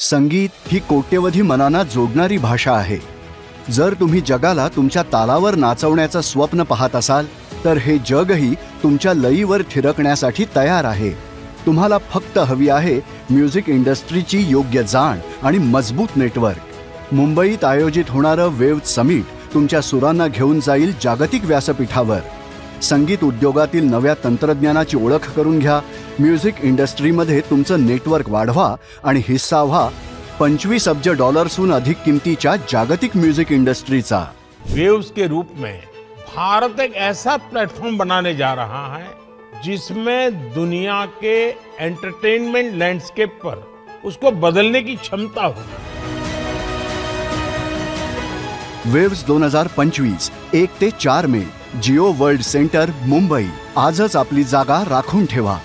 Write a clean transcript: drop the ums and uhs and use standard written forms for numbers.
संगीत ही कोट्यवधी मनांना जोडणारी भाषा आहे. जर तुम्ही जगाला तुमच्या तालावर नाचवण्याचं स्वप्न पाहत असाल तर हे जगही तुमच्या लयीवर थिरकण्यासाठी तयार आहे. तुम्हाला फक्त हवी आहे म्युझिक इंडस्ट्रीची योग्य जाण आणि मजबूत नेटवर्क. मुंबईत आयोजित होणारं वेव्ह समिट तुमच्या सुरांना घेऊन जाईल जागतिक व्यासपीठावर. संगीत उद्योगातील नव्या तंत्रज्ञानाची ओळख करून घ्या, म्युझिक इंडस्ट्रीमध्ये तुमचं नेटवर्क वाढवा आणि हिस्सा व्हा 25 अब्ज डॉलर्सहून अधिक किमतीच्या जागतिक म्युझिक इंडस्ट्रीचा. वेव्स के रूप में भारत एक ऐसा प्लेटफॉर्म बनाने जा रहा है जिसमें दुनिया के एंटरटेनमेंट लैंडस्केप पर उसको बदलने की क्षमता हो. वेव्स 2025 1 ते 4 मे, जिओ वर्ल्ड सेंटर, मुंबई. आजच आपली जागा राखून ठेवा.